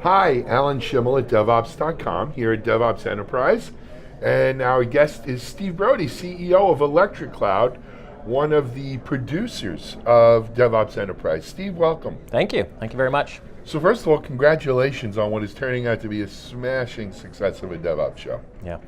Hi, Alan Schimmel at DevOps.com here at DevOps Enterprise. And our guest is Steve Brodie, CEO of Electric Cloud, one of the producers of DevOps Enterprise. Steve, welcome. Thank you. Thank you very much. So first of all, congratulations on what is turning out to be a smashing success of a DevOps show. Yeah.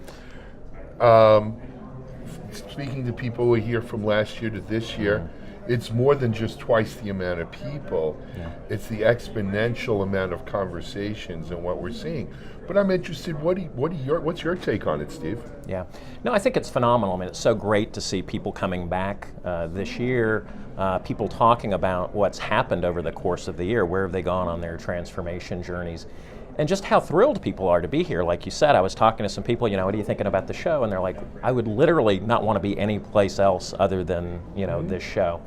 Speaking to people who are here from last year to this year, it's more than just twice the amount of people. Yeah. It's the exponential amount of conversations and what we're seeing. But I'm interested, what's your take on it, Steve? Yeah. No, I think it's phenomenal. I mean, it's so great to see people coming back this year, people talking about what's happened over the course of the year, where have they gone on their transformation journeys, and just how thrilled people are to be here. Like you said, I was talking to some people, what are you thinking about the show? And they're like, I would literally not want to be any place else other than, this show.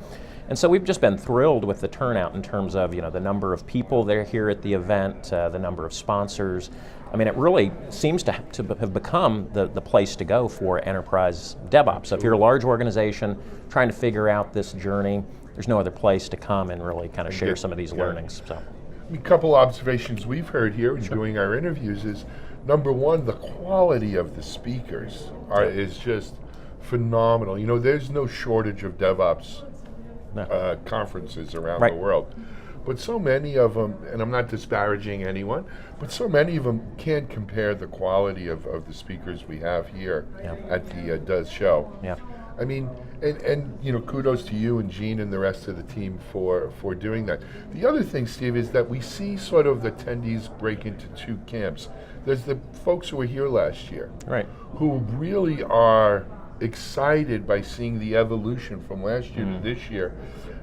And so we've just been thrilled with the turnout in terms of, the number of people that are here at the event, the number of sponsors. I mean, it really seems to have become the place to go for enterprise DevOps. So if you're a large organization trying to figure out this journey, there's no other place to come and really kind of share some of these learnings. So. A couple observations we've heard here in doing our interviews is, number one, the quality of the speakers is just phenomenal. There's no shortage of DevOps conferences around the world. But so many of them, and I'm not disparaging anyone, but so many of them can't compare the quality of the speakers we have here at the Does show. Yeah. I mean, and kudos to you and Gene and the rest of the team for doing that. The other thing, Steve, is that we see sort of the attendees break into two camps. There's the folks who were here last year, who really are excited by seeing the evolution from last year to this year,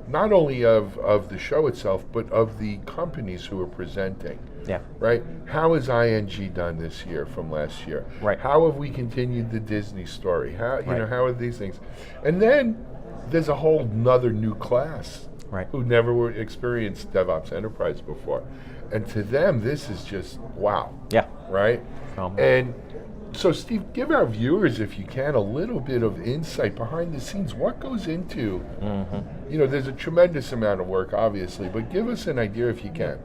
not only of the show itself, but of the companies who are presenting. Yeah. Right? How has ING done this year from last year? Right. How have we continued the Disney story? How how are these things? And then there's a whole nother new class who never experienced DevOps Enterprise before. And to them, this is just wow. Yeah. Right? And so Steve, give our viewers, if you can, a little bit of insight behind the scenes. What goes into, there's a tremendous amount of work, obviously, but give us an idea if you can.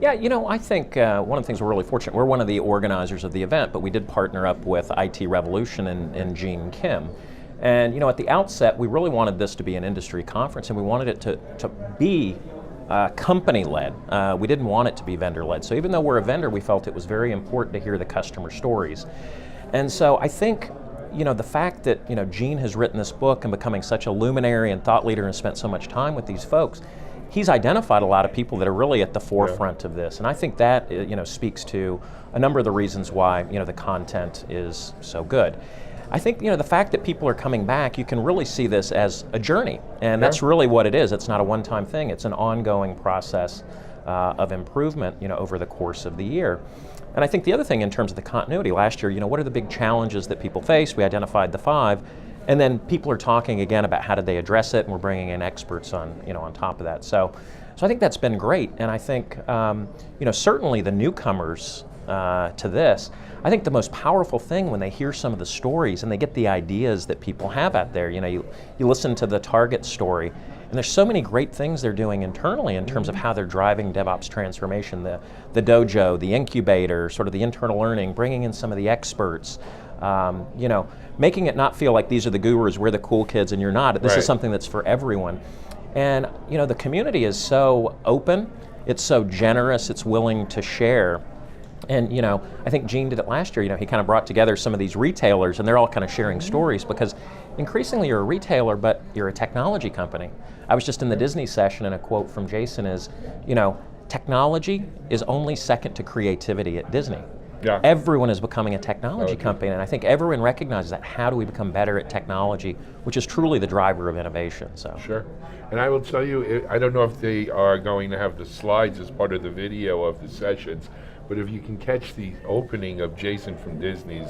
Yeah, I think one of the things we're really fortunate, we're one of the organizers of the event, but we did partner up with IT Revolution and Gene Kim. And at the outset, we really wanted this to be an industry conference, and we wanted it to be company-led. We didn't want it to be vendor-led. So even though we're a vendor, we felt it was very important to hear the customer stories. And so I think, the fact that, Gene has written this book and becoming such a luminary and thought leader and spent so much time with these folks, he's identified a lot of people that are really at the forefront of this. And I think that, speaks to a number of the reasons why, the content is so good. I think, the fact that people are coming back, you can really see this as a journey. And that's really what it is. It's not a one-time thing. It's an ongoing process of improvement, over the course of the year. And I think the other thing in terms of the continuity, last year, what are the big challenges that people face? We identified the 5. And then people are talking again about how did they address it, and we're bringing in experts on, on top of that. So I think that's been great. And I think, certainly the newcomers to this, I think the most powerful thing when they hear some of the stories and they get the ideas that people have out there, you listen to the Target story, and there's so many great things they're doing internally in terms of how they're driving DevOps transformation, the dojo, the incubator, sort of the internal learning, bringing in some of the experts, making it not feel like these are the gurus, we're the cool kids and you're not. This is something that's for everyone. And the community is so open, it's so generous, it's willing to share. And I think Gene did it last year. He kind of brought together some of these retailers, and they're all kind of sharing stories, because increasingly you're a retailer, but you're a technology company. I was just in the Disney session, and a quote from Jason is, technology is only second to creativity at Disney. Yeah. Everyone is becoming a technology company, and I think everyone recognizes that. How do we become better at technology, which is truly the driver of innovation? So. Sure. And I will tell you, I don't know if they are going to have the slides as part of the video of the sessions, but if you can catch the opening of Jason from Disney's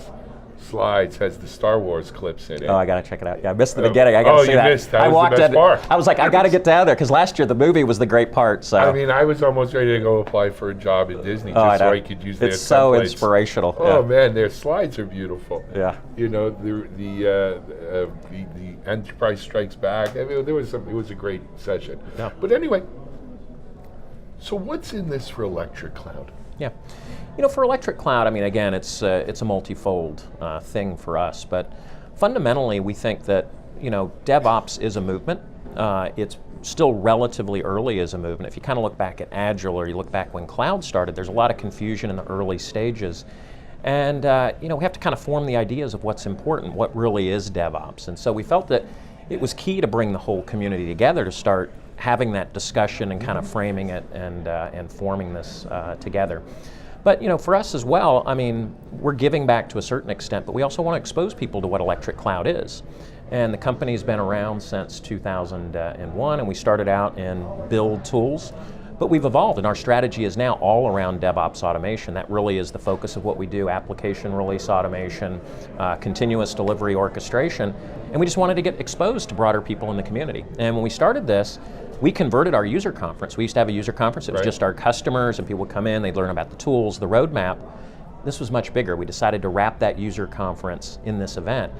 slides, has the Star Wars clips in it. Oh, I gotta check it out. Yeah, I missed the beginning. I gotta see that. Oh, you missed. That was the best part. I was like, I gotta get down there, because last year the movie was the great part. So I mean, I was almost ready to go apply for a job at Disney just so I could use their templates. It's so inspirational. Oh man, their slides are beautiful. Yeah. The Enterprise Strikes Back. I mean, it was a great session. Yeah. But anyway, so what's in this for Electric Cloud? Yeah. For electric cloud, I mean, again, it's a multifold thing for us, but fundamentally we think that, DevOps is a movement. It's still relatively early as a movement. If you kind of look back at Agile or you look back when cloud started, there's a lot of confusion in the early stages. And we have to kind of form the ideas of what's important, what really is DevOps. And so we felt that it was key to bring the whole community together to start having that discussion and kind of framing it and forming this together. But for us as well, I mean, we're giving back to a certain extent, but we also want to expose people to what electric cloud is. And the company's been around since 2001, and we started out in build tools. But we've evolved, and our strategy is now all around DevOps automation. That really is the focus of what we do: application release automation, continuous delivery orchestration. And we just wanted to get exposed to broader people in the community. And when we started this, we converted our user conference. We used to have a user conference. It was just our customers, and people would come in, they'd learn about the tools, the roadmap. This was much bigger. We decided to wrap that user conference in this event.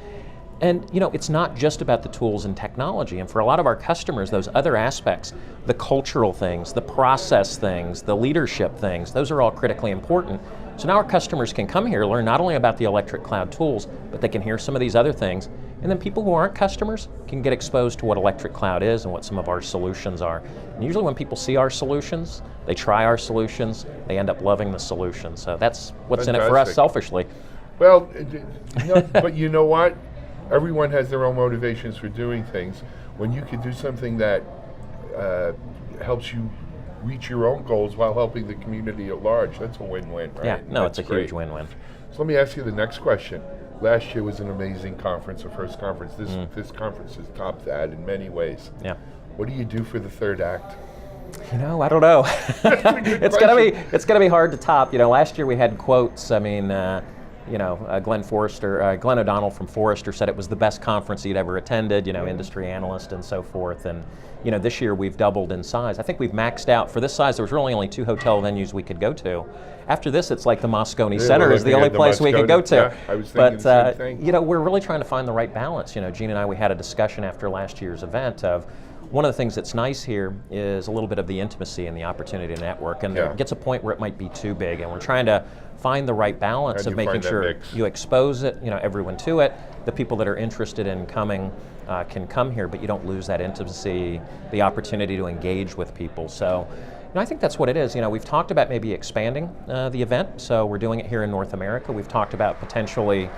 And it's not just about the tools and technology. And for a lot of our customers, those other aspects, the cultural things, the process things, the leadership things, those are all critically important. So now our customers can come here, learn not only about the electric cloud tools, but they can hear some of these other things. And then people who aren't customers can get exposed to what electric cloud is and what some of our solutions are. And usually when people see our solutions, they try our solutions, they end up loving the solution. So that's what's in it for us selfishly. Well, but you know what? Everyone has their own motivations for doing things. When you can do something that helps you reach your own goals while helping the community at large, that's a win-win, right? Yeah, no, it's a great. huge win-win. So let me ask you the next question. Last year was an amazing conference, the first conference. This conference has topped that in many ways. Yeah. What do you do for the third act? I don't know. It's gonna be hard to top. Last year we had quotes. I mean, Glenn O'Donnell from Forrester said it was the best conference he'd ever attended, industry analyst and so forth. And, this year we've doubled in size. I think we've maxed out. For this size, there was really only 2 hotel venues we could go to. After this, it's like the Moscone Center is the only place we could go to. Yeah, I was thinking the same thing. We're really trying to find the right balance. Gene and I, we had a discussion after last year's event of, one of the things that's nice here is a little bit of the intimacy and the opportunity to network, and there gets a point where it might be too big, and we're trying to find the right balance of making sure you expose it, everyone to it. The people that are interested in coming can come here, but you don't lose that intimacy, the opportunity to engage with people. So, I think that's what it is. We've talked about maybe expanding the event, so we're doing it here in North America. We've talked about potentially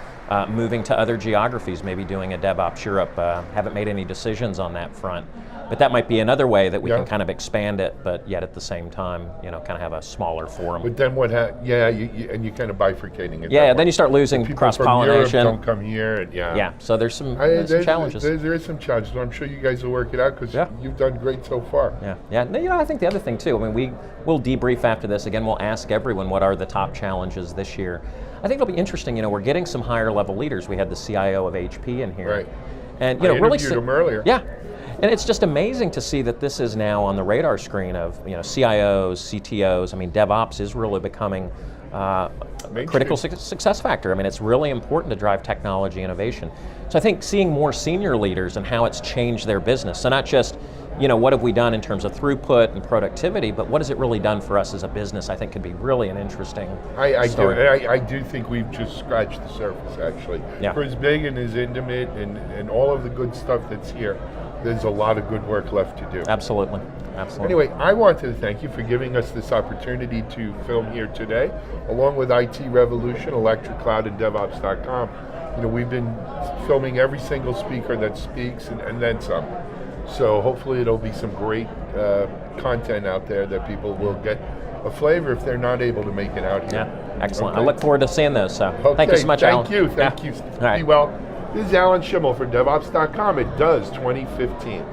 moving to other geographies, maybe doing a DevOps Europe. Haven't made any decisions on that front. But that might be another way that we can kind of expand it, but yet at the same time, kind of have a smaller forum. But then and you kind of bifurcating it. Yeah, then you start losing cross-pollination. People from Europe don't come here, and Yeah, so there's some challenges. There is some challenges, but I'm sure you guys will work it out because you've done great so far. Yeah. I think the other thing too, I mean, we'll debrief after this. Again, we'll ask everyone what are the top challenges this year. I think it'll be interesting, we're getting some higher level leaders. We had the CIO of HP in here. Right. And, I interviewed him earlier. Yeah. And it's just amazing to see that this is now on the radar screen of CIOs, CTOs. I mean, DevOps is really becoming a critical success factor. I mean, it's really important to drive technology innovation. So I think seeing more senior leaders and how it's changed their business. So not just, what have we done in terms of throughput and productivity, but what has it really done for us as a business, I think could be really an interesting story. I do think we've just scratched the surface, actually. Yeah. For as big and as intimate and all of the good stuff that's here, there's a lot of good work left to do. Absolutely. Anyway, I wanted to thank you for giving us this opportunity to film here today, along with IT Revolution, Electric Cloud, and DevOps.com. We've been filming every single speaker that speaks and then some. So hopefully it'll be some great content out there that people will get a flavor if they're not able to make it out here. Yeah, excellent. Okay. I look forward to seeing those. So thank you so much, Alan. Thank you. All right. Be well. This is Alan Schimmel for DevOps.com. It does 2015.